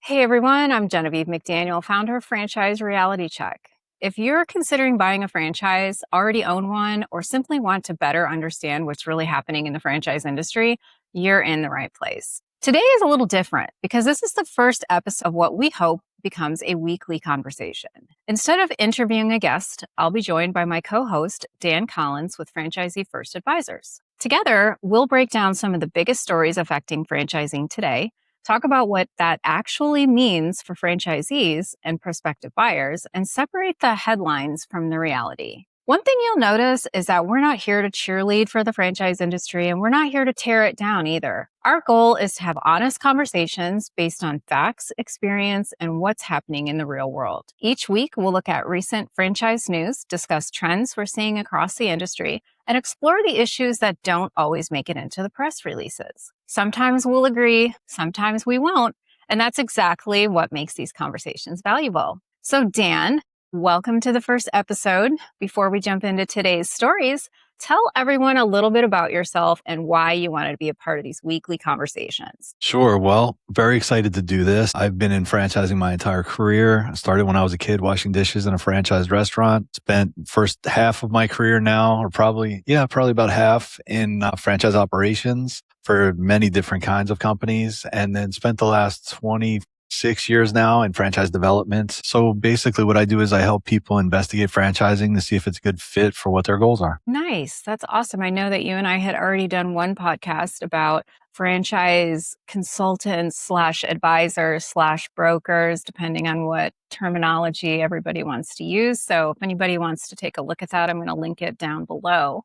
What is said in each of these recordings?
Hey everyone, I'm Genevieve McDaniel, founder of Franchise Reality Check. If you're considering buying a franchise, already own one, or simply want to better understand what's really happening in the franchise industry, you're in the right place. Today is a little different because this is the first episode of what we hope becomes a weekly conversation. Instead of interviewing a guest, I'll be joined by my co-host, Dan Collins with Franchisee First Advisors. Together, we'll break down some of the biggest stories affecting franchising today, talk about what that actually means for franchisees and prospective buyers, and separate the headlines from the reality. One thing you'll notice is that we're not here to cheerlead for the franchise industry, and we're not here to tear it down either. Our goal is to have honest conversations based on facts, experience, and what's happening in the real world. Each week, we'll look at recent franchise news, discuss trends we're seeing across the industry, and explore the issues that don't always make it into the press releases. Sometimes we'll agree, sometimes we won't, and that's exactly what makes these conversations valuable. So Dan, welcome to the first episode. Before we jump into today's stories, tell everyone a little bit about yourself and why you wanted to be a part of these weekly conversations. Sure. Well, very excited to do this. I've been in franchising my entire career. I started when I was a kid washing dishes in a franchised restaurant. Spent first half of my career now, or probably about half in franchise operations for many different kinds of companies. And then spent the last 26 years now in franchise development. So basically what I do is I help people investigate franchising to see if it's a good fit for what their goals are. Nice. That's awesome. I know that you and I had already done one podcast about franchise consultants / advisors / brokers, depending on what terminology everybody wants to use. So if anybody wants to take a look at that, I'm going to link it down below.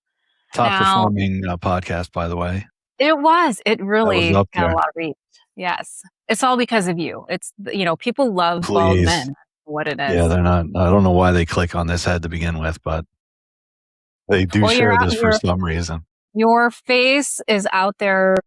Top performing podcast, by the way. It was. It That really was up got a there. lot of reach. Yes. It's all because of you. It's, people love bald Please. men, what it is. Yeah, they're not. I don't know why they click on this head to begin with, but they do share this for some reason. Your face is out there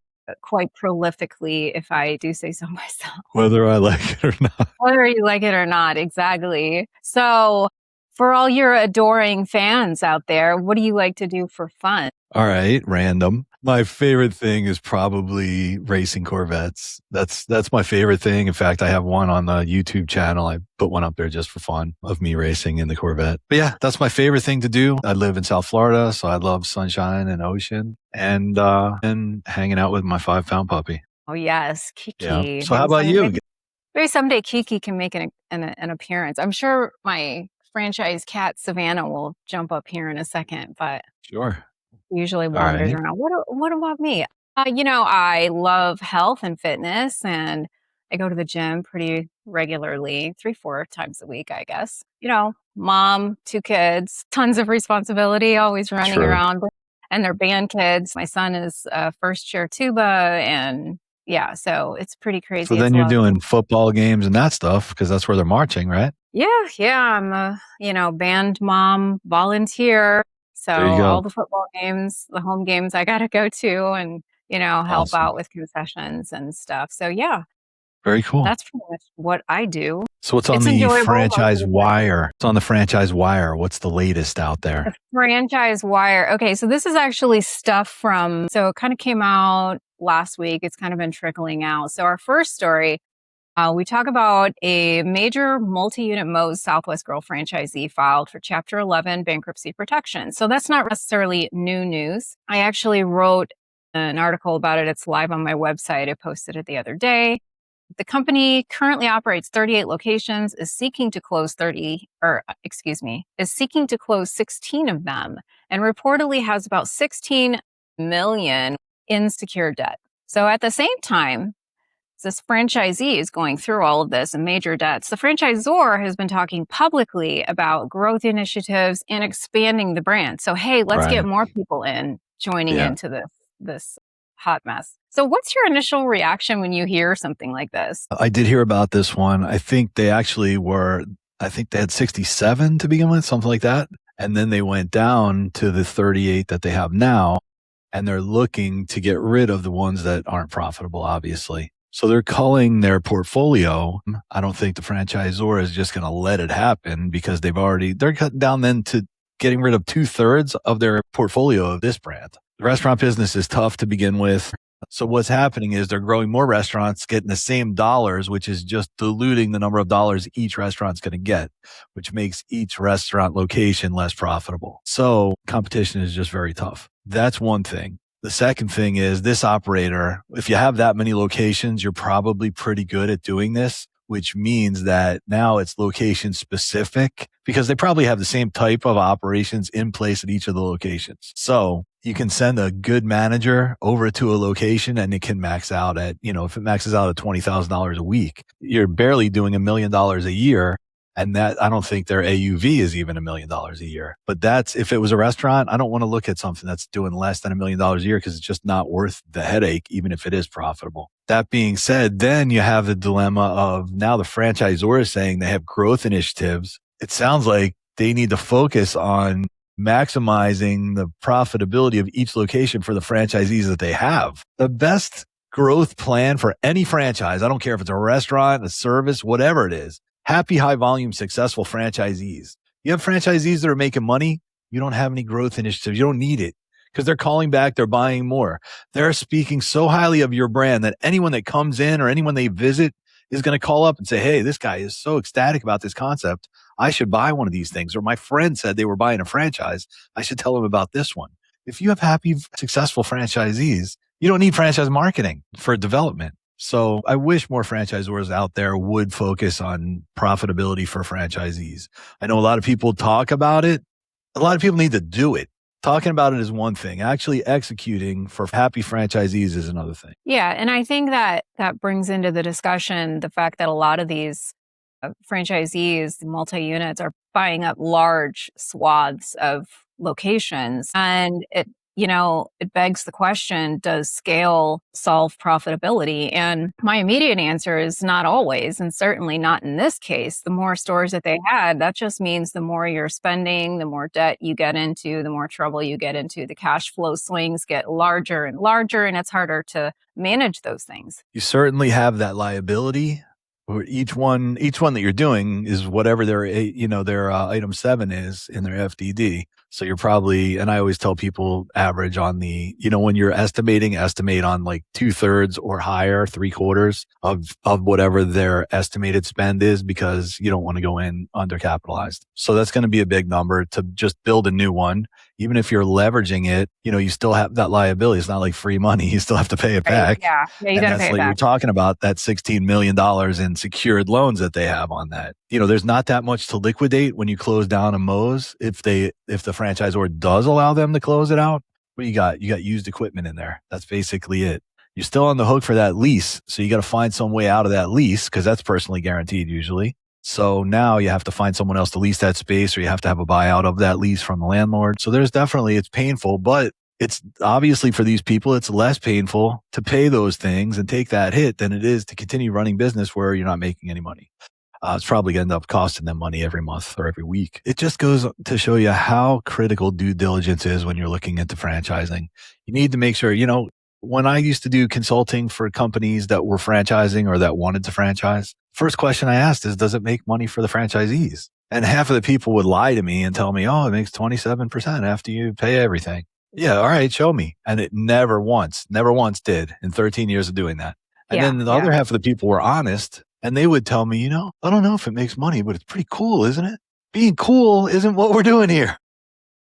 quite prolifically, if I do say so myself. Whether I like it or not. Whether you like it or not, exactly. So for all your adoring fans out there, what do you like to do for fun? All right, random. My favorite thing is probably racing Corvettes. That's my favorite thing. In fact, I have one on the YouTube channel. I put one up there just for fun of me racing in the Corvette. But yeah, that's my favorite thing to do. I live in South Florida, so I love sunshine and ocean and hanging out with my 5-pound puppy. Oh yes, Kiki. Yeah. So how about you? Maybe someday Kiki can make an appearance. I'm sure my franchise cat Savannah will jump up here in a second, but Sure. Usually wanders around. What about me? I love health and fitness, and I go to the gym pretty regularly, 3-4 times a week, I guess. Mom, 2 kids, tons of responsibility, always running around, and they're band kids. My son is first chair tuba, and yeah, so it's pretty crazy. So then you're doing football games and that stuff because that's where they're marching, right? Yeah. I'm a band mom volunteer. So all the football games, the home games I got to go to and, help out with concessions and stuff. So yeah. Very cool. That's pretty much what I do. So what's on the franchise wire? It's on the franchise wire. What's the latest out there? The franchise wire. Okay. So this is actually stuff so it kind of came out last week. It's kind of been trickling out. So our first story, we talk about a major multi-unit Moe's Southwest Grill franchisee filed for Chapter 11 bankruptcy protection. So that's not necessarily new news. I actually wrote an article about it. It's live on my website. I posted it the other day. The company currently operates 38 locations, is seeking to close 16 of them, and reportedly has about $16 million in secured debt. So at the same time, this franchisee is going through all of this and major debts. The franchisor has been talking publicly about growth initiatives and expanding the brand. So, hey, let's get more people joining into this hot mess. So what's your initial reaction when you hear something like this? I did hear about this one. I think they had 67 to begin with, something like that. And then they went down to the 38 that they have now. And they're looking to get rid of the ones that aren't profitable, obviously. So they're culling their portfolio. I don't think the franchisor is just going to let it happen because they're cutting down then to getting rid of 2/3 of their portfolio of this brand. The restaurant business is tough to begin with. So what's happening is they're growing more restaurants, getting the same dollars, which is just diluting the number of dollars each restaurant's going to get, which makes each restaurant location less profitable. So competition is just very tough. That's one thing. The second thing is this operator, if you have that many locations, you're probably pretty good at doing this, which means that now it's location specific because they probably have the same type of operations in place at each of the locations. So you can send a good manager over to a location and it can max out at, if it maxes out at $20,000 a week, you're barely doing $1 million a year. And that, I don't think their AUV is even $1 million a year. But that's, if it was a restaurant, I don't want to look at something that's doing less than $1 million a year because it's just not worth the headache, even if it is profitable. That being said, then you have the dilemma of now the franchisor is saying they have growth initiatives. It sounds like they need to focus on maximizing the profitability of each location for the franchisees that they have. The best growth plan for any franchise, I don't care if it's a restaurant, a service, whatever it is, happy, high volume, successful franchisees. You have franchisees that are making money. You don't have any growth initiatives. You don't need it because they're calling back. They're buying more. They're speaking so highly of your brand that anyone that comes in or anyone they visit is going to call up and say, hey, this guy is so ecstatic about this concept. I should buy one of these things. Or my friend said they were buying a franchise. I should tell them about this one. If you have happy, successful franchisees, you don't need franchise marketing for development. So I wish more franchisors out there would focus on profitability for franchisees. I know a lot of people talk about it. A lot of people need to do it. Talking about it is one thing. Actually executing for happy franchisees is another thing. Yeah. And I think that brings into the discussion the fact that a lot of these franchisees, multi-units, are buying up large swaths of locations. And it begs the question, does scale solve profitability? And my immediate answer is not always, and certainly not in this case. The more stores that they had, that just means the more you're spending, the more debt you get into, the more trouble you get into. The cash flow swings get larger and larger, and it's harder to manage those things. You certainly have that liability. Or each one that you're doing is whatever their item 7 is in their FDD. So you're probably, and I always tell people average on the, when you're estimate on like 2/3 or higher, 3/4 of whatever their estimated spend is, because you don't want to go in undercapitalized. So that's going to be a big number to just build a new one. Even if you're leveraging it, you still have that liability. It's not like free money. You still have to pay it back. Yeah, you got to pay it back. You're talking about that $16 million in secured loans that they have on that. There's not that much to liquidate when you close down a Moe's. If the franchisor does allow them to close it out, what you got used equipment in there. That's basically it. You're still on the hook for that lease. So you got to find some way out of that lease because that's personally guaranteed usually. So now you have to find someone else to lease that space, or you have to have a buyout of that lease from the landlord. So it's painful, but it's obviously for these people, it's less painful to pay those things and take that hit than it is to continue running business where you're not making any money. It's probably going to end up costing them money every month or every week. It just goes to show you how critical due diligence is when you're looking into franchising. You need to make sure, when I used to do consulting for companies that were franchising or that wanted to franchise, first question I asked is, does it make money for the franchisees? And half of the people would lie to me and tell me, oh, it makes 27% after you pay everything. Yeah, all right, show me. And it never once did in 13 years of doing that. And then the other half of the people were honest, and they would tell me, I don't know if it makes money, but it's pretty cool, isn't it? Being cool isn't what we're doing here.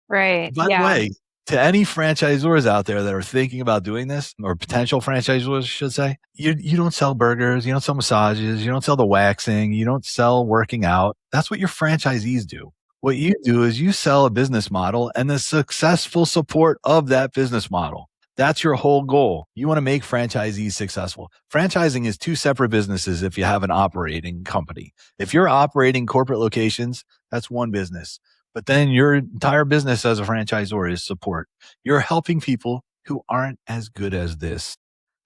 Right. By the way, to any franchisors out there that are thinking about doing this, or potential franchisors, should say, you don't sell burgers, you don't sell massages, you don't sell the waxing, you don't sell working out. That's what your franchisees do. What you do is you sell a business model and the successful support of that business model. That's your whole goal. You want to make franchisees successful. Franchising is two separate businesses if you have an operating company. If you're operating corporate locations, that's one business. But then your entire business as a franchisor is support. You're helping people who aren't as good as this,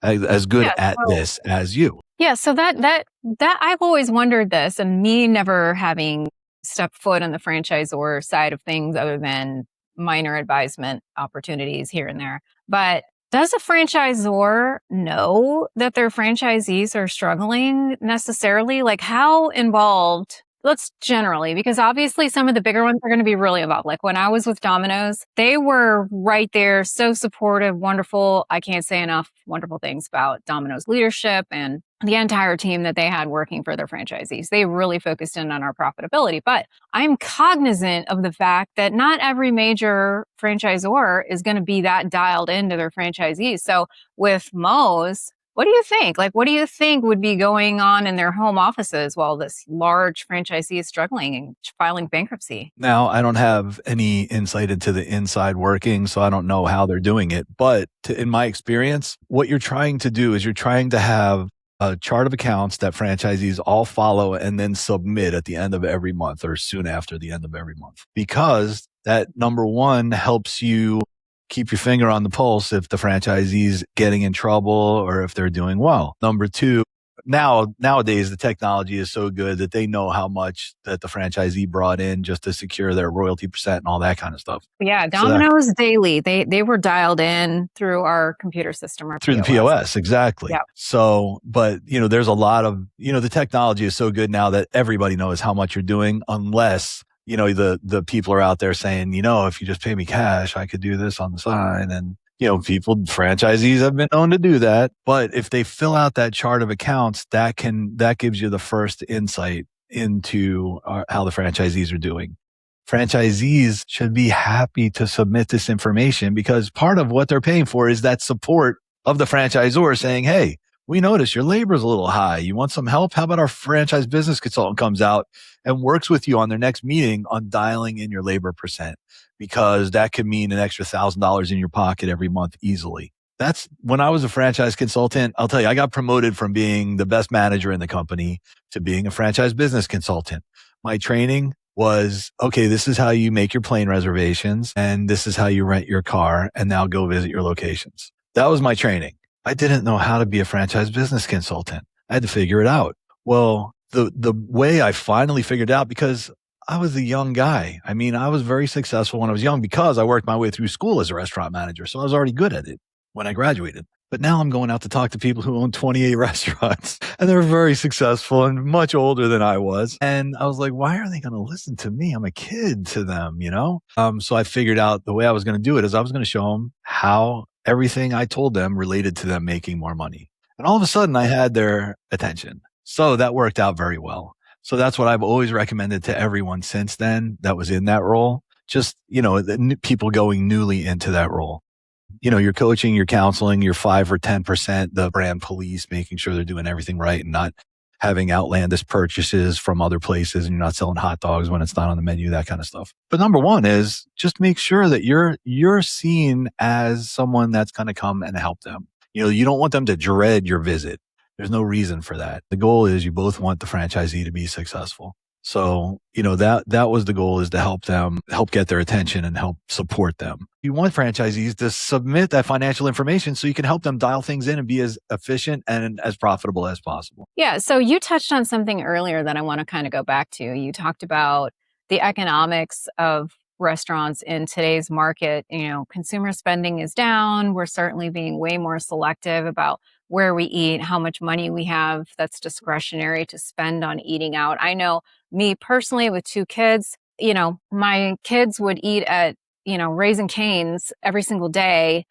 as good at this as you. Yeah. So that I've always wondered this, and me never having stepped foot on the franchisor side of things other than minor advisement opportunities here and there. But does a franchisor know that their franchisees are struggling necessarily? Like, how involved? let's generally, because obviously some of the bigger ones are going to be really involved. Like when I was with Domino's, they were right there, so supportive, wonderful. I can't say enough wonderful things about Domino's leadership and the entire team that they had working for their franchisees. They really focused in on our profitability. But I'm cognizant of the fact that not every major franchisor is going to be that dialed into their franchisees. So with Moe's, what do you think? Like, what do you think would be going on in their home offices while this large franchisee is struggling and filing bankruptcy? Now, I don't have any insight into the inside working, so I don't know how they're doing it. But in my experience, what you're trying to do is you're trying to have a chart of accounts that franchisees all follow and then submit at the end of every month or soon after the end of every month. Because that, number one, helps you keep your finger on the pulse if the franchisee's getting in trouble or if they're doing well. Number two, nowadays the technology is so good that they know how much that the franchisee brought in just to secure their royalty percent and all that kind of stuff. Yeah, Domino's Daily, they were dialed in through our computer system or through the POS, exactly. Yep. So, but there's a lot of, the technology is so good now that everybody knows how much you're doing, unless the people are out there saying, if you just pay me cash, I could do this on the side. And, franchisees have been known to do that. But if they fill out that chart of accounts, that gives you the first insight into how the franchisees are doing. Franchisees should be happy to submit this information because part of what they're paying for is that support of the franchisor saying, hey, we notice your labor is a little high. You want some help? How about our franchise business consultant comes out and works with you on their next meeting on dialing in your labor percent, because that could mean an extra $1,000 in your pocket every month easily. That's when I was a franchise consultant. I'll tell you, I got promoted from being the best manager in the company to being a franchise business consultant. My training was, okay, this is how you make your plane reservations and this is how you rent your car, and now go visit your locations. That was my training. I didn't know how to be a franchise business consultant. I had to figure it out. Well, the way I finally figured out, because I was a young guy. I mean, I was very successful when I was young because I worked my way through school as a restaurant manager. So I was already good at it when I graduated. But now I'm going out to talk to people who own 28 restaurants and they're very successful and much older than I was. And I was like, why are they going to listen to me? I'm a kid to them, So I figured out the way I was going to do it is I was going to show them how everything I told them related to them making more money. And all of a sudden I had their attention. So that worked out very well. So that's what I've always recommended to everyone since then that was in that role. Just, the people going newly into that role. You're coaching, you're counseling, you're 5 or 10%, the brand police, making sure they're doing everything right and not having outlandish purchases from other places, and you're not selling hot dogs when it's not on the menu, that kind of stuff. But number one is just make sure that you're seen as someone that's going to come and help them. You don't want them to dread your visit. There's no reason for that. The goal is you both want the franchisee to be successful. So, that was the goal, is to help them, help get their attention and help support them. You want franchisees to submit that financial information so you can help them dial things in and be as efficient and as profitable as possible. Yeah. So you touched on something earlier that I want to kind of go back to. You talked about the economics of restaurants in today's market. Consumer spending is down. We're certainly being way more selective about where we eat, how much money we have that's discretionary to spend on eating out. I know me personally with 2 kids, my kids would eat at, Raising Cane's every single day.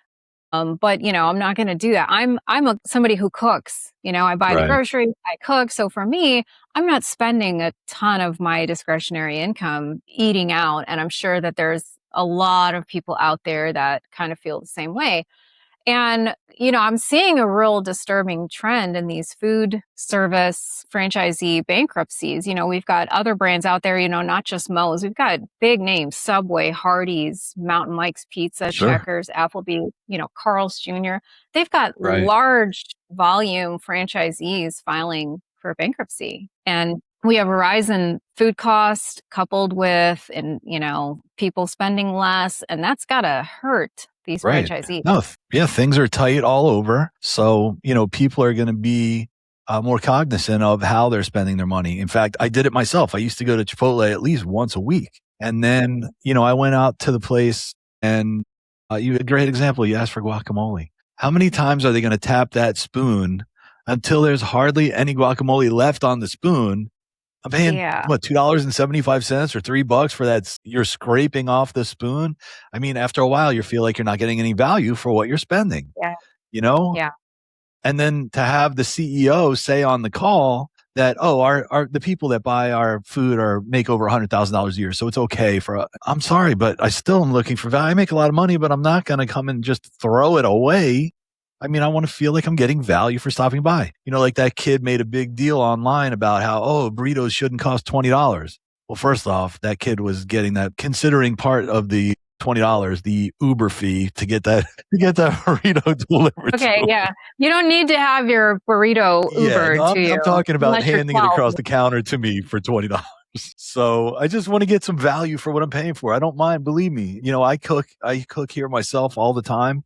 But I'm not going to do that. I'm somebody who cooks, I buy the groceries, I cook. So for me, I'm not spending a ton of my discretionary income eating out. And I'm sure that there's a lot of people out there that kind of feel the same way. And, I'm seeing a real disturbing trend in these food service franchisee bankruptcies. We've got other brands out there, not just Moe's. We've got big names, Subway, Hardee's, Mountain Mike's Pizza, Sure. Checkers, Applebee's, Carl's Jr. They've got large volume franchisees filing for bankruptcy. And we have a rise in food costs coupled with, people spending less, and that's got to hurt these franchisees. No, things are tight all over. So, people are going to be more cognizant of how they're spending their money. In fact, I did it myself. I used to go to Chipotle at least once a week. And then, I went out to the place and you had a great example. You asked for guacamole. How many times are they going to tap that spoon until there's hardly any guacamole left on the spoon? I'm paying Yeah. what, $2.75 or $3 for that. You're scraping off the spoon. I mean, after a while, you feel like you're not getting any value for what you're spending, Yeah. you know? Yeah. And then to have the CEO say on the call that, oh, our the people that buy our food are make over $100,000 a year, so it's okay for. I'm sorry, but I still am looking for value. I make a lot of money, but I'm not going to come and just throw it away. I mean, I want to feel like I'm getting value for stopping by. You know, like that kid made a big deal online about how, oh, burritos shouldn't cost $20. Well, first off, that kid was getting that, considering part of the $20, the Uber fee to get that burrito delivered to Okay. him. Yeah. You don't need to have your burrito Yeah, no, Ubered to I'm you talking about unless you're handing it 12. across the counter to me for $20. So I just want to get some value for what I'm paying for. I don't mind, believe me. You know, I cook here myself all the time.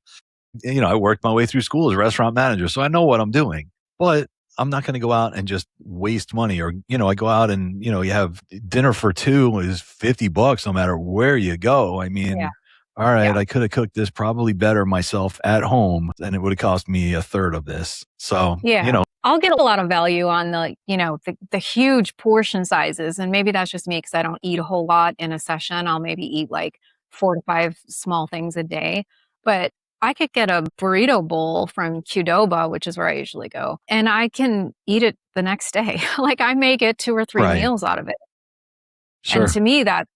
You know, I worked my way through school as a restaurant manager, so I know what I'm doing. But I'm not going to go out and just waste money. Or, you know, I go out and, you know, you have dinner for two is $50 no matter where you go. I Yeah. mean, all right, Yeah. I could have cooked this probably better myself at home, and it would have cost me a third of this. So, Yeah. you know, I'll get a lot of value on the huge portion sizes. And maybe that's just me because I don't eat a whole lot in a session. I'll maybe eat like 4 to 5 small things a day. But I could get a burrito bowl from Qdoba, which is where I usually go, and I can eat it the next day. Like I may get 2 or 3 right. meals out of it. And Sure. to me, that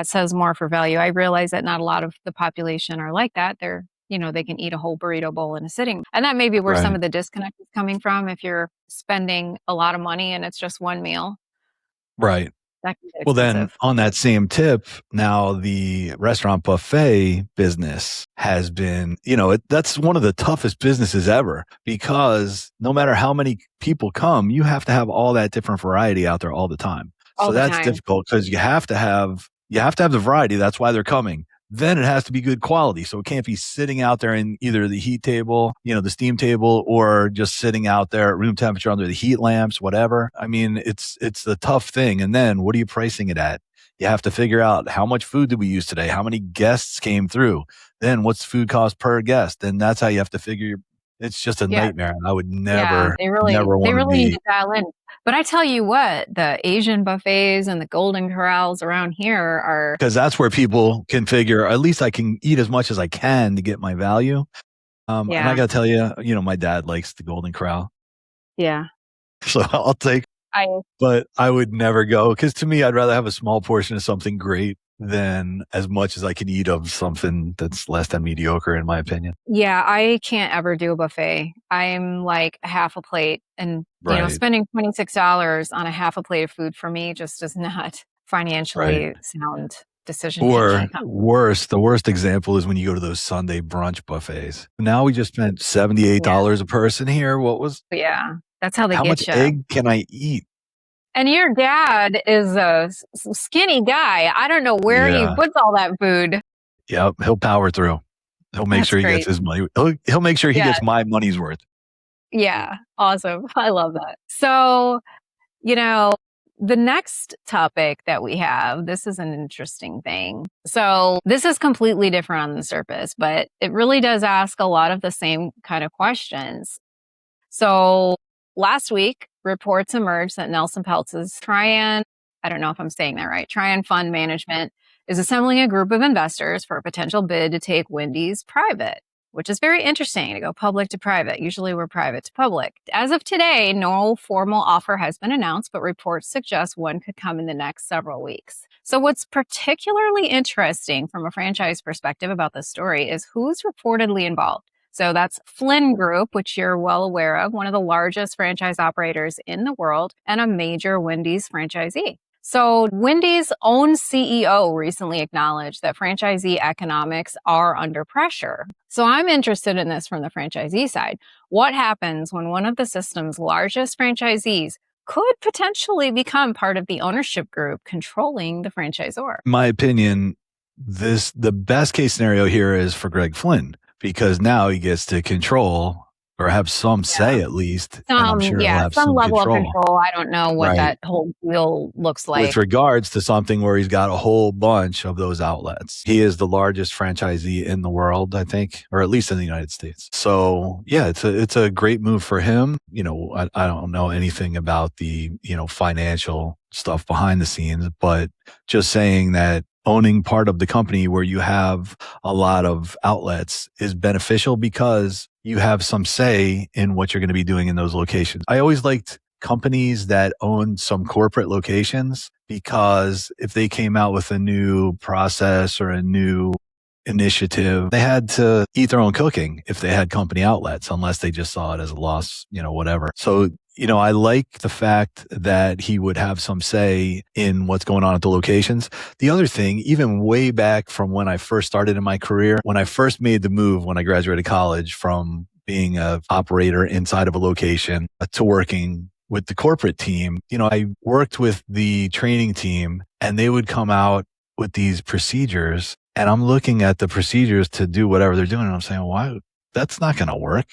says more for value. I realize that not a lot of the population are like that. They can eat a whole burrito bowl in a sitting. And that may be where some Right. of the disconnect is coming from. If you're spending a lot of money and it's just one meal, Right. that can get Well, then expensive. on that same tip, now the restaurant buffet business has been, you know, that's one of the toughest businesses ever, because no matter how many people come, you have to have all that different variety out there all the time. All So the that's time. difficult because you have to have the variety. That's why they're coming. Then it has to be good quality. So it can't be sitting out there in either the heat table, you know, the steam table, or just sitting out there at room temperature under the heat lamps, whatever. I mean, it's a tough thing. And then what are you pricing it at? You have to figure out, how much food did we use today? How many guests came through? Then what's food cost per guest? Then that's how you have to figure. It's just a Yeah. nightmare. I would Yeah. never, They really never they want to really need be, to dial in. But I tell you what, the Asian buffets and the Golden Corrals around here are, because that's where people can figure, at least I can eat as much as I can to get my value. And I yeah. got to tell you, you know, my dad likes the Golden Corral. Yeah. So I'll take, I but I would never go, because to me, I'd rather have a small portion of something great than as much as I can eat of something that's less than mediocre, in my opinion. Yeah, I can't ever do a buffet. I'm like half a plate and, Right. spending $26 on a half a plate of food for me just is not Right. financially sound decision Or making. worse, the worst example is when you go to those Sunday brunch buffets. Now we just spent Yeah. $78 a person here. Yeah. That's how they How much get you. egg can I eat? And your dad is a skinny guy. I don't know where he Yeah. puts all that food. Yep. He'll power through. He'll make That's sure he gets great. his money. He'll make sure he Yeah. gets my money's worth. Yeah. Awesome. I love that. So, the next topic that we have, this is an interesting thing. So this is completely different on the surface, but it really does ask a lot of the same kind of questions. So last week, reports emerged that Nelson Peltz's I don't know if I'm saying that right, Trian Fund Management is assembling a group of investors for a potential bid to take Wendy's private, which is very interesting to go public to private. Usually we're private to public. As of today, no formal offer has been announced, but reports suggest one could come in the next several weeks. So what's particularly interesting from a franchise perspective about this story is who's reportedly involved. So that's Flynn Group, which you're well aware of, one of the largest franchise operators in the world and a major Wendy's franchisee. So Wendy's own CEO recently acknowledged that franchisee economics are under pressure. So I'm interested in this from the franchisee side. What happens when one of the system's largest franchisees could potentially become part of the ownership group controlling the franchisor? In my opinion, the best case scenario here is for Greg Flynn, because now he gets to control or have some say at least, and I'm sure he'll have Some some level of control. control. I don't know what Right. that whole deal looks With like. regards to something where he's got a whole bunch of those outlets. He is the largest franchisee in the world, I think, or at least in the United States. So yeah, it's a great move for him. I don't know anything about the, financial stuff behind the scenes, but just saying that owning part of the company where you have a lot of outlets is beneficial because you have some say in what you're going to be doing in those locations. I always liked companies that own some corporate locations, because if they came out with a new process or a new initiative, they had to eat their own cooking if they had company outlets, unless they just saw it as a loss, whatever. So, I like the fact that he would have some say in what's going on at the locations. The other thing, even way back from when I first started in my career, when I first made the move when I graduated college from being an operator inside of a location to working with the corporate team, I worked with the training team and they would come out with these procedures, and I'm looking at the procedures to do whatever they're doing. And I'm saying, why? That's not going to work.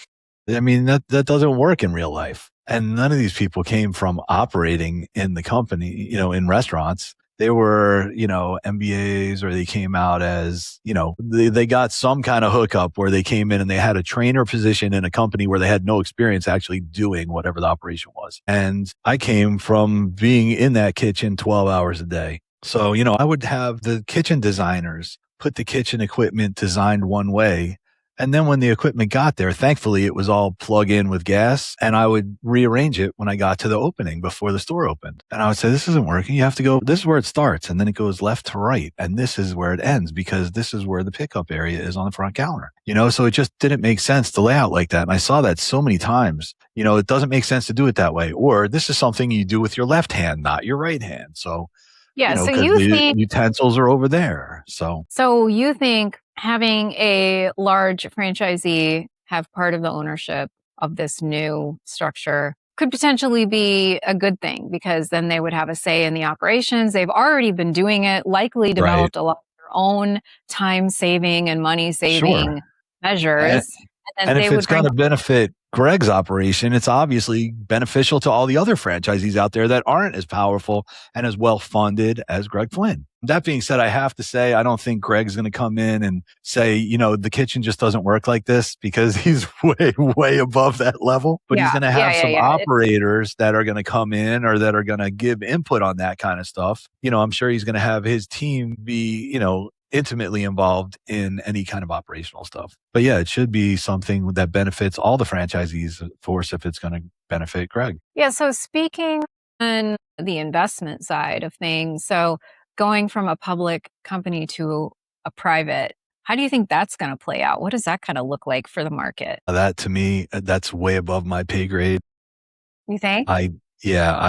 I mean, that doesn't work in real life. And none of these people came from operating in the company, in restaurants. They were, MBAs, or they came out as, they got some kind of hookup where they came in and they had a trainer position in a company where they had no experience actually doing whatever the operation was. And I came from being in that kitchen 12 hours a day. So, I would have the kitchen designers put the kitchen equipment designed one way. And then when the equipment got there, thankfully it was all plug in with gas, and I would rearrange it when I got to the opening before the store opened. And I would say, this isn't working. You have to go, this is where it starts. And then it goes left to right. And this is where it ends, because this is where the pickup area is on the front counter. So it just didn't make sense to lay out like that. And I saw that so many times. It doesn't make sense to do it that way. Or this is something you do with your left hand, not your right hand. So, Yeah. So because you the think utensils are over there. So you think having a large franchisee have part of the ownership of this new structure could potentially be a good thing, because then they would have a say in the operations. They've already been doing it, likely Right. developed a lot of their own time saving and money saving Sure. And, measures. And then and they if it's would going bring, to benefit Greg's operation, it's obviously beneficial to all the other franchisees out there that aren't as powerful and as well funded as Greg Flynn. That being said, I have to say, I don't think Greg's going to come in and say, the kitchen just doesn't work like this, because he's way, way above that level. But he's yeah, going to yeah, have yeah, some yeah. operators that are going to come in, or that are going to give input on that kind of stuff. I'm sure he's going to have his team be, intimately involved in any kind of operational stuff. But yeah, it should be something that benefits all the franchisees, of course, if it's going to benefit Greg. Yeah. So speaking on the investment side of things, so going from a public company to a private, how do you think that's going to play out? What does that kind of look like for the market? That, to me, that's way above my pay grade. You think? I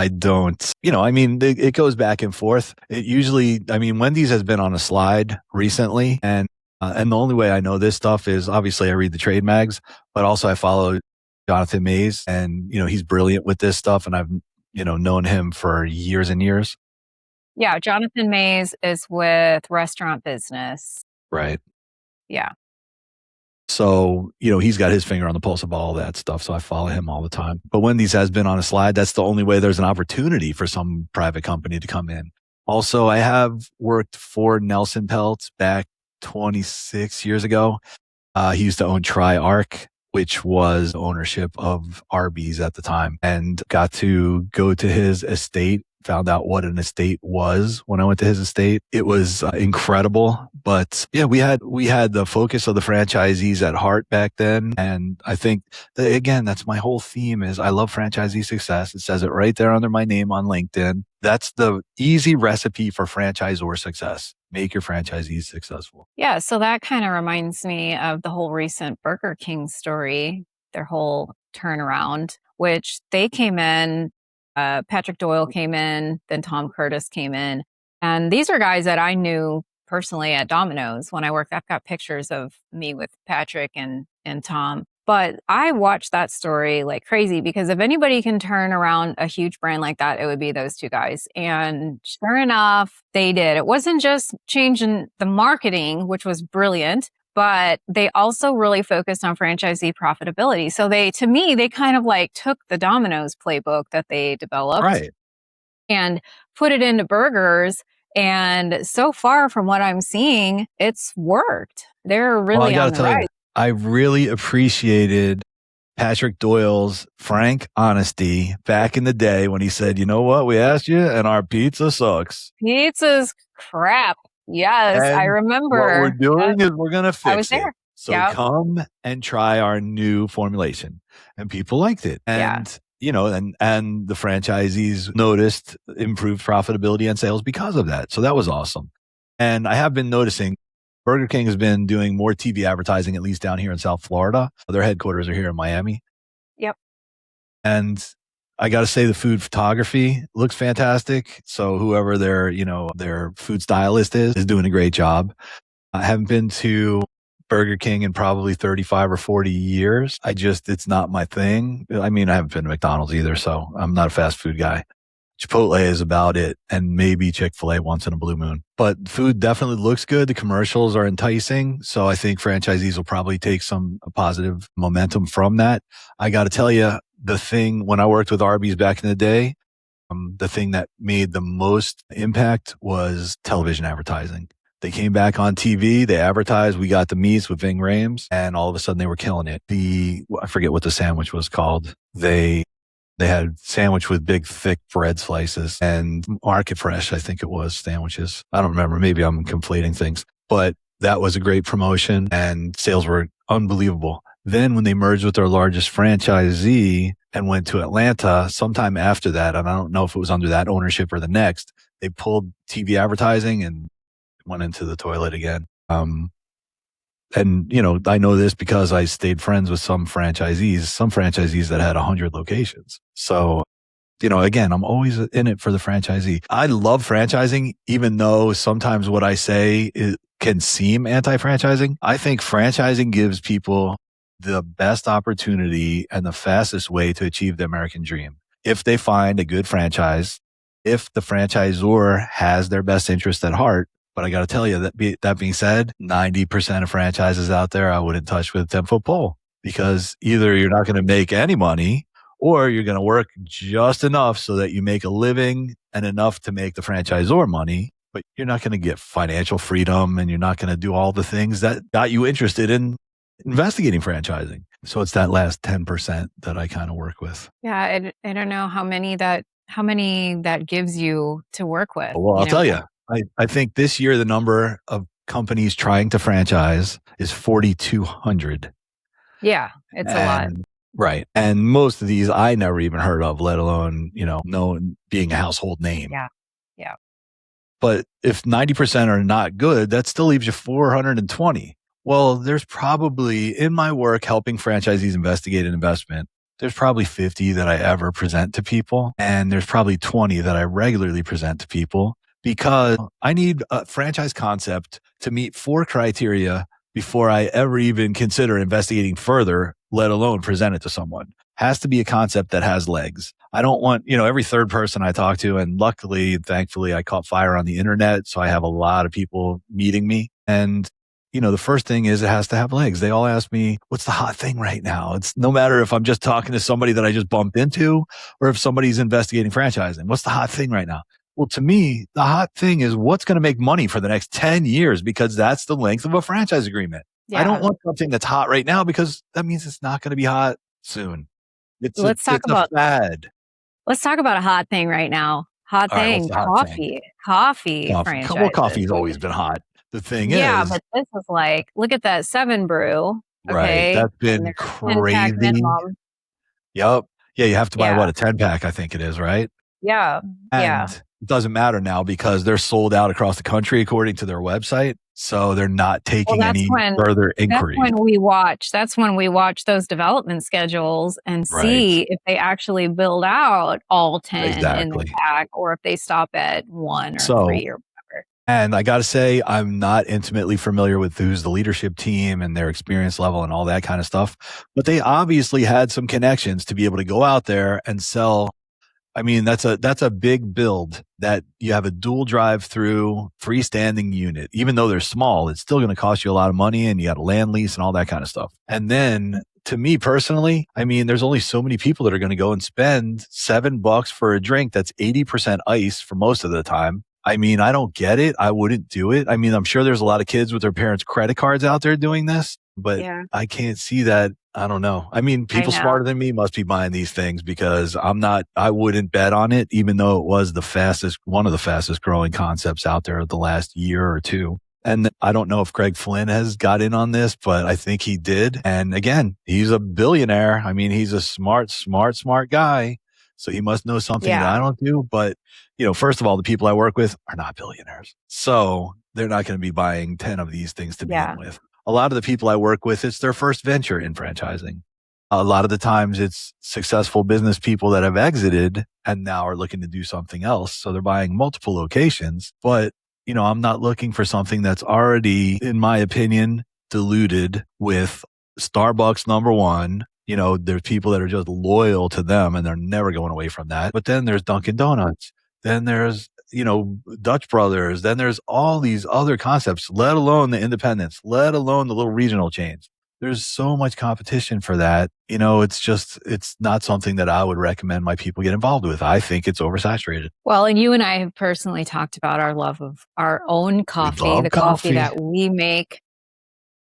don't, I mean, it goes back and forth. It usually, I mean, Wendy's has been on a slide recently, and the only way I know this stuff is, obviously I read the trade mags, but also I follow Jonathan Mays, and, he's brilliant with this stuff. And I've, known him for years and years. Yeah. Jonathan Mays is with Restaurant Business. Right. Yeah. So, he's got his finger on the pulse of all that stuff. So I follow him all the time. But Wendy's has been on a slide. That's the only way there's an opportunity for some private company to come in. Also, I have worked for Nelson Peltz back 26 years ago. He used to own Tri-Arc, which was ownership of Arby's at the time, and got to go to his estate. Found out what an estate was when I went to his estate. It was incredible. But yeah, we had the focus of the franchisees at heart back then. And I think that, again, that's my whole theme, is I love franchisee success. It says it right there under my name on LinkedIn. That's the easy recipe for franchisor success. Make your franchisees successful. Yeah. So that kind of reminds me of the whole recent Burger King story, their whole turnaround, which they came in. Patrick Doyle came in, then Tom Curtis came in. And these are guys that I knew personally at Domino's when I worked. I've got pictures of me with Patrick and Tom. But I watched that story like crazy, because if anybody can turn around a huge brand like that, it would be those two guys. And sure enough, they did. It wasn't just changing the marketing, which was brilliant, but they also really focused on franchisee profitability. So to me, they kind of like took the Domino's playbook that they developed Right. and put it into burgers. And so far from what I'm seeing, it's worked. They're Well, I really got to on the tell you, rise. I really appreciated Patrick Doyle's frank honesty back in the day when he said, you know what, we asked you and our pizza sucks. Pizza's crap. Yes, I And what we're remember. doing is we're going to I was fix it. there. So Yeah. come and try our new formulation. And people liked it. Yeah. And, and the franchisees noticed improved profitability and sales because of that. So that was awesome. And I have been noticing Burger King has been doing more TV advertising, at least down here in South Florida. Their headquarters are here in Miami. Yep. And I got to say the food photography looks fantastic. So whoever their food stylist is doing a great job. I haven't been to Burger King in probably 35 or 40 years. It's not my thing. I mean, I haven't been to McDonald's either, so I'm not a fast food guy. Chipotle is about it, and maybe Chick-fil-A once in a blue moon. But food definitely looks good. The commercials are enticing. So I think franchisees will probably take some positive momentum from that. I got to tell you, when I worked with Arby's back in the day, the thing that made the most impact was television advertising. They came back on TV, they advertised, we got the meats with Ving Rhames, and all of a sudden they were killing it. I forget what the sandwich was called. They had sandwich with big, thick bread slices and Market Fresh, I think it was, sandwiches. I don't remember. Maybe I'm conflating things, but that was a great promotion and sales were unbelievable. Then when they merged with their largest franchisee and went to Atlanta, sometime after that, and I don't know if it was under that ownership or the next, they pulled TV advertising and went into the toilet again. And, I know this because I stayed friends with some franchisees that had 100 locations. So, again, I'm always in it for the franchisee. I love franchising, even though sometimes what I say can seem anti-franchising. I think franchising gives people the best opportunity and the fastest way to achieve the American dream. If they find a good franchise, if the franchisor has their best interest at heart. But I got to tell you that being said, 90% of franchises out there, I wouldn't touch with a 10-foot pole because either you're not going to make any money or you're going to work just enough so that you make a living and enough to make the franchisor money, but you're not going to get financial freedom and you're not going to do all the things that got you interested in investigating franchising. So it's that last 10% that I kind of work with. Yeah. I don't know how many that gives you to work with. Well, I'll tell you. I think this year the number of companies trying to franchise is 4,200. Yeah, it's a lot. Right. And most of these I never even heard of, let alone, known being a household name. Yeah. Yeah. But if 90% are not good, that still leaves you 420. Well, there's probably, in my work helping franchisees investigate an investment, there's probably 50 that I ever present to people. And there's probably 20 that I regularly present to people. Because I need a franchise concept to meet 4 criteria before I ever even consider investigating further, let alone present it to someone. Has to be a concept that has legs. I don't want, every third person I talk to, and luckily and thankfully I caught fire on the internet. So I have a lot of people meeting me. And, the first thing is it has to have legs. They all ask me, what's the hot thing right now? It's no matter if I'm just talking to somebody that I just bumped into or if somebody's investigating franchising. What's the hot thing right now? Well, to me, the hot thing is what's going to make money for the next 10 years because that's the length of a franchise agreement. Yeah. I don't want something that's hot right now because that means it's not going to be hot soon. It's a fad. Let's talk about a hot thing right now. Hot thing, coffee. Coffee franchises. Well, coffee's always been hot. The thing is. Yeah, but this is like, look at that 7 brew. Okay? Right. That's been crazy. Yep. Yeah, you have to buy a 10-pack, I think it is, right? Yeah. And it doesn't matter now because they're sold out across the country according to their website. So they're not taking any further inquiry. That's when we watch those development schedules and see if they actually build out all 10 in the pack or if they stop at 1 or 3 or whatever. And I got to say, I'm not intimately familiar with who's the leadership team and their experience level and all that kind of stuff. But they obviously had some connections to be able to go out there and sell I mean, that's a big build that you have a dual drive through freestanding unit. Even though they're small, it's still going to cost you a lot of money and you got a land lease and all that kind of stuff. And then to me personally, I mean, there's only so many people that are going to go and spend $7 for a drink that's 80% ice for most of the time. I mean, I don't get it. I wouldn't do it. I mean, I'm sure there's a lot of kids with their parents' credit cards out there doing this, but Yeah, I can't see that. I don't know. I mean, I people know. smarter than me must be buying these things because I wouldn't bet on it, even though it was one of the fastest growing concepts out there the last year or two. And I don't know if Greg Flynn has got in on this, but I think he did. And again, he's a billionaire. I mean, he's a smart guy. So he must know something that Yeah, I don't do. But, first of all, the people I work with are not billionaires. So they're not going to be buying 10 of these things to begin yeah, with. A lot of the people I work with, it's their first venture in franchising. A lot of the times it's successful business people that have exited and now are looking to do something else. So they're buying multiple locations, but I'm not looking for something that's already, in my opinion, diluted with Starbucks number one. There's people that are just loyal to them and they're never going away from that. But then there's Dunkin' Donuts. Then there's, Dutch Brothers. Then there's all these other concepts, let alone the independents, let alone the little regional chains. There's so much competition for that. It's not something that I would recommend my people get involved with. I think it's oversaturated. well, and you and I have personally talked about our love of our own We coffee, love the coffee coffee that we make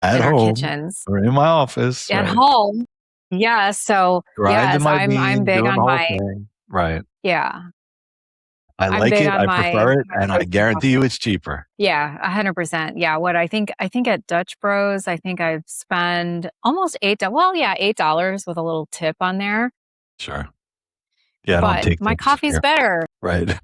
at in our home kitchens or in my office, at right? home. Yeah, so Grinding yes, my I'm beans, big doing the on whole my thing. Right. yeah, I I'm like big it. on I my prefer it. my And I roasted guarantee you coffee. it's cheaper. Yeah, 100%. Yeah, what I think at Dutch Bros, I think I've spent almost $8 with a little tip on there, Sure. Yeah, I don't but take my tips coffee's here. better. Right.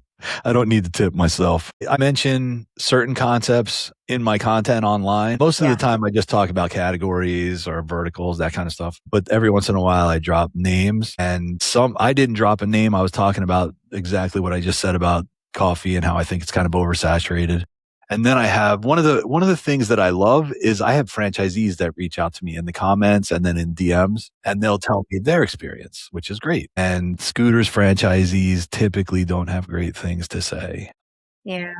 I don't need to tip myself. I mention certain concepts in my content online. Most of the Yeah. time, I just talk about categories or verticals, that kind of stuff. But every once in a while, I drop names and I didn't drop a name. I was talking about exactly what I just said about coffee and how I think it's kind of oversaturated. And then I have one of the things that I love is I have franchisees that reach out to me in the comments and then in DMs and they'll tell me their experience, which is great. And Scooter's franchisees typically don't have great things to say. Yeah.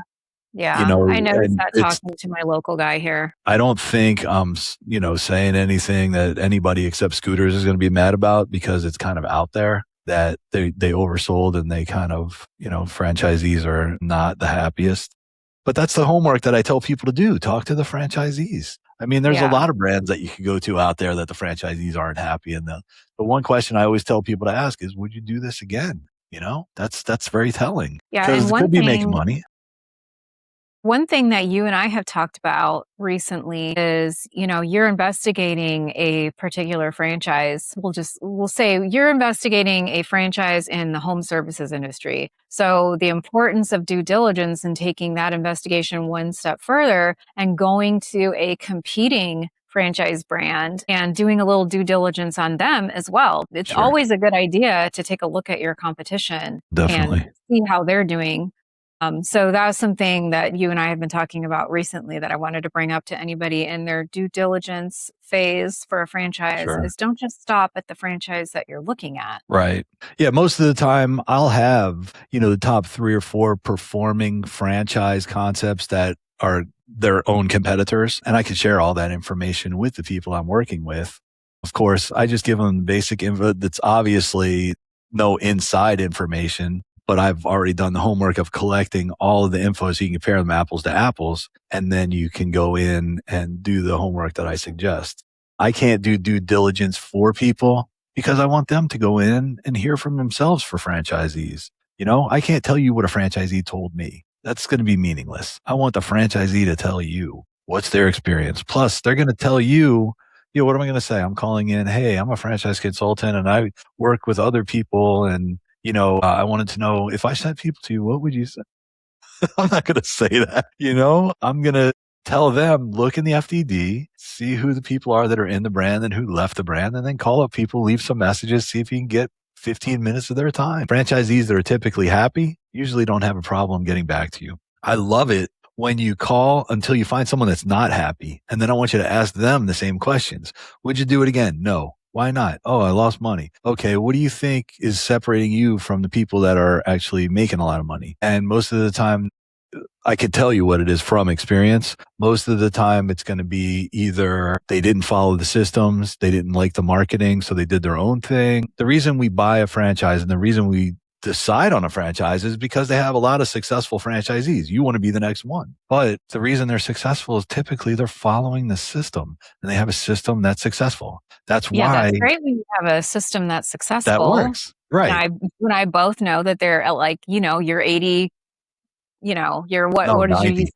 Yeah. I noticed And that talking to my local guy here. I don't think I'm, saying anything that anybody except Scooters is going to be mad about because it's kind of out there that they oversold and they kind of, franchisees are not the happiest. But that's the homework that I tell people to do. Talk to the franchisees. I mean, there's a Yeah. lot of brands that you could go to out there that the franchisees aren't happy. And the one question I always tell people to ask is, would you do this again? That's very telling Yeah, and because it could be making money. one thing that you and I have talked about recently is, you're investigating a particular franchise. We'll say you're investigating a franchise in the home services industry. So the importance of due diligence and taking that investigation one step further and going to a competing franchise brand and doing a little due diligence on them as well. It's Sure. always a good idea to take a look at your competition and Definitely. see how they're doing. So that was something that you and I have been talking about recently that I wanted to bring up to anybody in their due diligence phase for a franchise Sure. is don't just stop at the franchise that you're looking at. Right. Yeah. Most of the time I'll have, the top 3 or 4 performing franchise concepts that are their own competitors. And I can share all that information with the people I'm working with. Of course, I just give them basic info that's obviously no inside information, but I've already done the homework of collecting all of the info so you can compare them apples to apples. And then you can go in and do the homework that I suggest. I can't do due diligence for people because I want them to go in and hear from themselves for franchisees. I can't tell you what a franchisee told me. That's going to be meaningless. I want the franchisee to tell you what's their experience. Plus, they're going to tell you, what am I going to say? I'm calling in, hey, I'm a franchise consultant and I work with other people. And, I wanted to know if I sent people to you, what would you say? I'm not going to say that, I'm going to tell them, look in the FDD, see who the people are that are in the brand and who left the brand, and then call up people, leave some messages, see if you can get 15 minutes of their time. Franchisees that are typically happy usually don't have a problem getting back to you. I love it when you call until you find someone that's not happy. And then I want you to ask them the same questions. Would you do it again? No. Why not? Oh, I lost money. Okay, what do you think is separating you from the people that are actually making a lot of money? And most of the time, I could tell you what it is from experience. Most of the time, it's going to be either they didn't follow the systems, they didn't like the marketing, so they did their own thing. The reason we buy a franchise and the reason we decide on a franchise is because they have a lot of successful franchisees. You want to be the next one. But the reason they're successful is typically they're following the system and they have a system that's successful. That's Yeah, why that's great when you have a system that's that successful. works. Right. You and I both know that they're at like, you're 80, you're No, what did you use?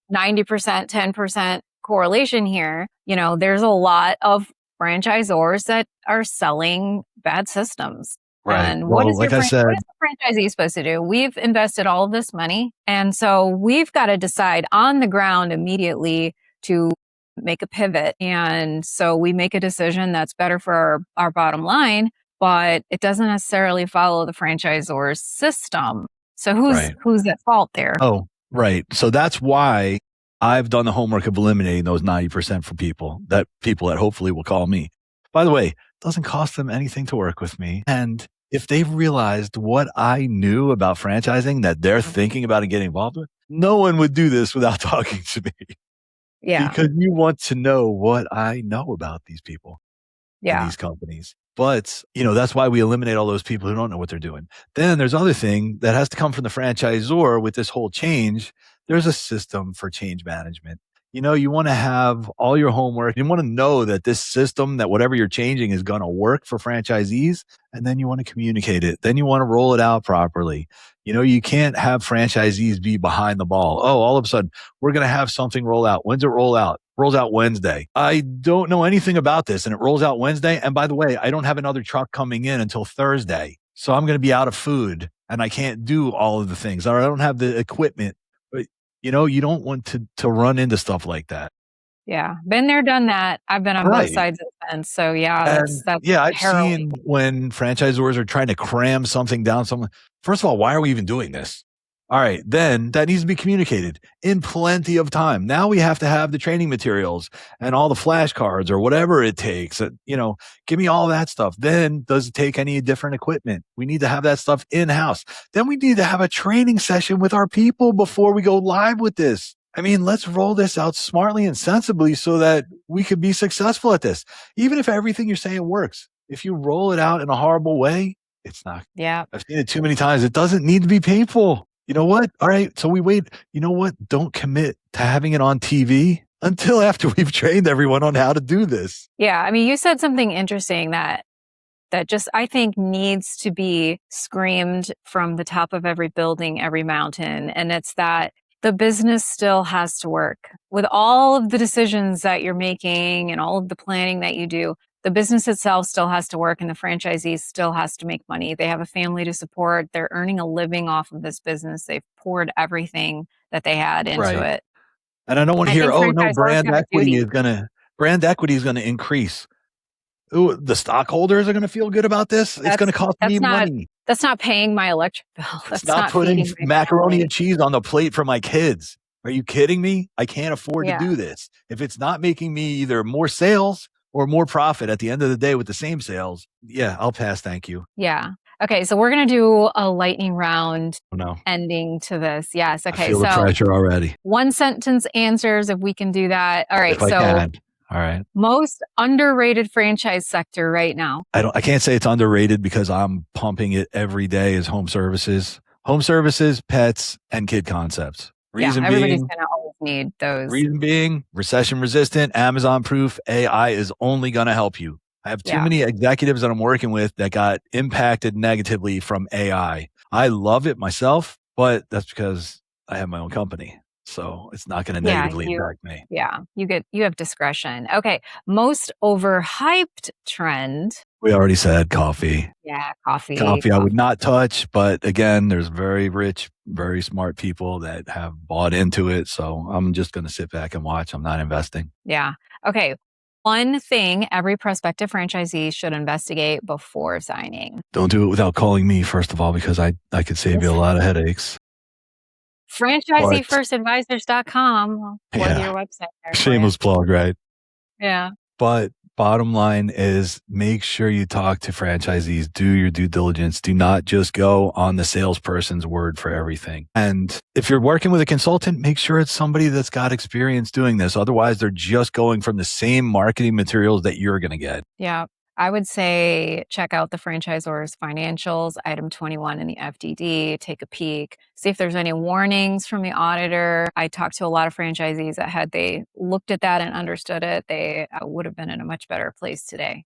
90. 90%, 10% correlation here. There's a lot of franchisors that are selling bad systems. Right. And Well, like I what said, is the franchisee supposed to do? We've invested all of this money. And so we've got to decide on the ground immediately to make a pivot. And so we make a decision that's better for our bottom line, but it doesn't necessarily follow the franchisor's system. So right. who's at fault there? Oh, right. So that's why I've done the homework of eliminating those 90% for people that hopefully will call me. By the way, it doesn't cost them anything to work with me. And if they've realized what I knew about franchising that they're thinking about and getting involved with, no one would do this without talking to me Yeah. because you want to know what I know about these people and Yeah. these companies. But, that's why we eliminate all those people who don't know what they're doing. Then there's other thing that has to come from the franchisor with this whole change. There's a system for change management. You want to have all your homework. You want to know that this system, that whatever you're changing is going to work for franchisees. And then you want to communicate it. Then you want to roll it out properly. You can't have franchisees be behind the ball. Oh, all of a sudden we're going to have something roll out. When's it roll out? Rolls out Wednesday. I don't know anything about this and it rolls out Wednesday. And by the way, I don't have another truck coming in until Thursday. So I'm going to be out of food and I can't do all of the things or I don't have the equipment. But you don't want to run into stuff like that. Yeah. Been there, done that. I've been on both sides of the fence. So yeah, that's Yeah, I've harrowing. seen when franchisors are trying to cram something down someone. First of all, why are we even doing this? All right, then that needs to be communicated in plenty of time. Now we have to have the training materials and all the flashcards or whatever it takes. Give me all that stuff. Then does it take any different equipment? We need to have that stuff in-house. Then we need to have a training session with our people before we go live with this. I mean, let's roll this out smartly and sensibly so that we could be successful at this. Even if everything you're saying works, if you roll it out in a horrible way, it's not. Yeah. I've seen it too many times. It doesn't need to be painful. You know what? All right. So we wait. You know what? Don't commit to having it on TV until after we've trained everyone on how to do this. Yeah. I mean, you said something interesting that just, I think, needs to be screamed from the top of every building, every mountain. And it's that the business still has to work with all of the decisions that you're making and all of the planning that you do. The business itself still has to work and the franchisee still has to make money. They have a family to support. They're earning a living off of this business. They've poured everything that they had into it. And I don't want to I hear, think oh no, franchisors have a duty. brand equity is going to increase. Ooh, the stockholders are going to feel good about this. It's going to cost me money. That's not paying my electric bill. That's not putting feeding my macaroni family. and cheese on the plate for my kids. Are you kidding me? I can't afford to do this. If it's not making me either more sales or more profit at the end of the day with the same sales, yeah, I'll pass. Thank you. Yeah. Okay. So we're going to do a lightning round No. ending to this. Yes. Okay. I feel the pressure already. One sentence answers if we can do that. All right. If I can. All right. Most underrated franchise sector right now. I can't say it's underrated because I'm pumping it every day is home services, pets, and kid concepts. Everybody's going to always need those. Reason being, recession resistant, Amazon proof, AI is only going to help you. I have too many executives that I'm working with that got impacted negatively from AI. I love it myself, but that's because I have my own company. So it's not going to negatively impact me. Yeah, you have discretion. Okay, most overhyped trend. We already said coffee. Yeah, coffee. Coffee I would not touch, but again, there's very rich, very smart people that have bought into it. So I'm just going to sit back and watch. I'm not investing. Yeah. Okay. One thing every prospective franchisee should investigate before signing. Don't do it without calling me, first of all, because I could save you a lot of headaches. FranchiseeFirstAdvisors.com. Plug your website there. Shameless plug, right? Yeah. But Bottom line is make sure you talk to franchisees, do your due diligence. Do not just go on the salesperson's word for everything. And if you're working with a consultant, make sure it's somebody that's got experience doing this. Otherwise, they're just going from the same marketing materials that you're going to get. Yeah. I would say check out the franchisor's financials, item 21 in the FDD, take a peek, see if there's any warnings from the auditor. I talked to a lot of franchisees that had they looked at that and understood it, they would have been in a much better place today.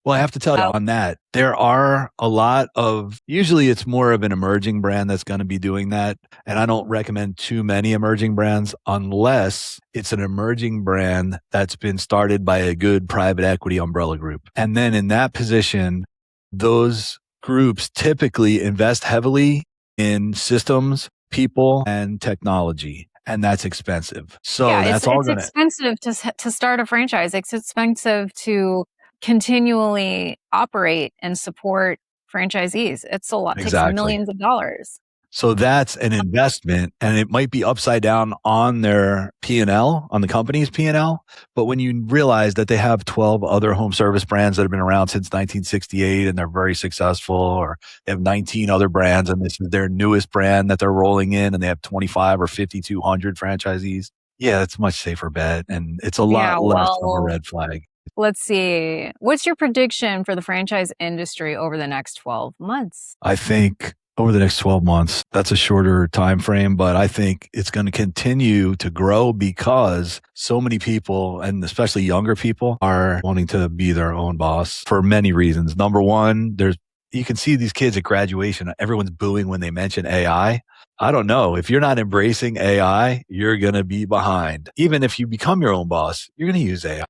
Well, I have to tell you on that, there are a lot of, usually it's more of an emerging brand that's going to be doing that. And I don't recommend too many emerging brands unless it's an emerging brand that's been started by a good private equity umbrella group. And then in that position, those groups typically invest heavily in systems, people, and technology. And that's expensive. So yeah, that's all it's going to expensive to start a franchise. It's expensive to continually operate and support franchisees. It's a lot, takes exactly. millions of dollars. So that's an investment, and it might be upside down on their P&L, on the company's P&L. But when you realize that they have 12 other home service brands that have been around since 1968 and they're very successful, or they have 19 other brands and this is their newest brand that they're rolling in and they have 25 or 5,200 franchisees. Yeah, it's a much safer bet, and it's a lot less of a red flag. Let's see. What's your prediction for the franchise industry over the next 12 months? I think over the next 12 months, that's a shorter time frame, but I think it's going to continue to grow because so many people, and especially younger people, are wanting to be their own boss for many reasons. Number one, you can see these kids at graduation, everyone's booing when they mention AI. I don't know. If you're not embracing AI, you're going to be behind. Even if you become your own boss, you're going to use AI.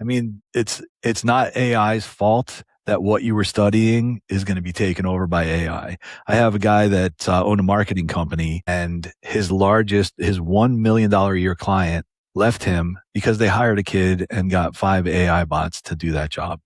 I mean, it's not AI's fault that what you were studying is going to be taken over by AI. I have a guy that owned a marketing company, and his $1 million a year client left him because they hired a kid and got 5 AI bots to do that job.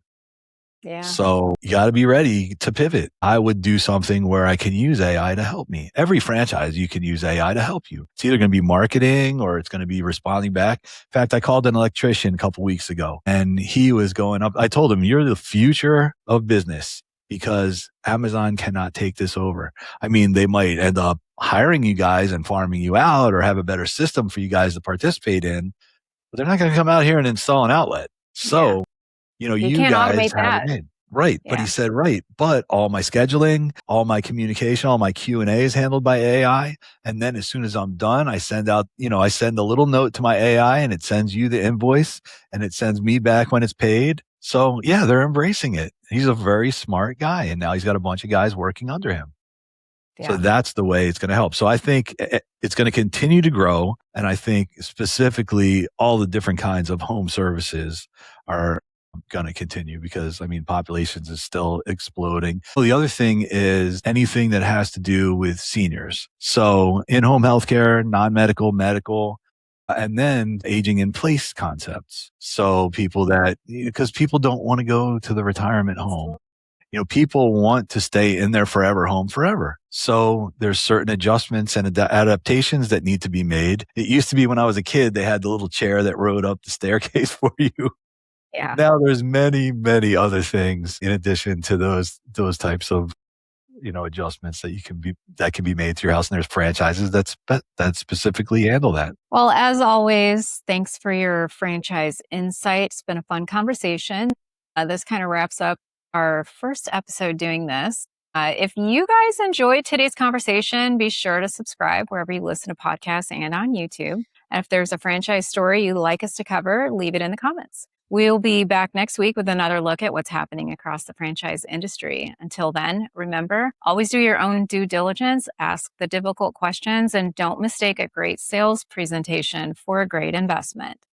Yeah. So you got to be ready to pivot. I would do something where I can use AI to help me. Every franchise, you can use AI to help you. It's either going to be marketing or it's going to be responding back. In fact, I called an electrician a couple weeks ago and he was going up. I told him, you're the future of business because Amazon cannot take this over. I mean, they might end up hiring you guys and farming you out or have a better system for you guys to participate in, but they're not going to come out here and install an outlet. So, you can't guys automate have that. it made. Right. Yeah. But he said, right. But all my scheduling, all my communication, all my Q&A is handled by AI. And then as soon as I'm done, I send out, I send a little note to my AI and it sends you the invoice and it sends me back when it's paid. So yeah, they're embracing it. He's a very smart guy. And now he's got a bunch of guys working under him. So that's the way it's going to help. So I think it's going to continue to grow. And I think specifically all the different kinds of home services are going to continue because populations is still exploding. Well, the other thing is anything that has to do with seniors. So in-home healthcare, non-medical, medical, and then aging in place concepts. So because people don't want to go to the retirement home. People want to stay in their forever home forever. So there's certain adjustments and adaptations that need to be made. It used to be when I was a kid, they had the little chair that rode up the staircase for you. Yeah. Now there's many, many other things in addition to those types of, adjustments that can be made to your house. And there's franchises that specifically handle that. Well, as always, thanks for your franchise insight. It's been a fun conversation. This kind of wraps up our first episode doing this. If you guys enjoyed today's conversation, be sure to subscribe wherever you listen to podcasts and on YouTube. And if there's a franchise story you'd like us to cover, leave it in the comments. We'll be back next week with another look at what's happening across the franchise industry. Until then, remember, always do your own due diligence, ask the difficult questions, and don't mistake a great sales presentation for a great investment.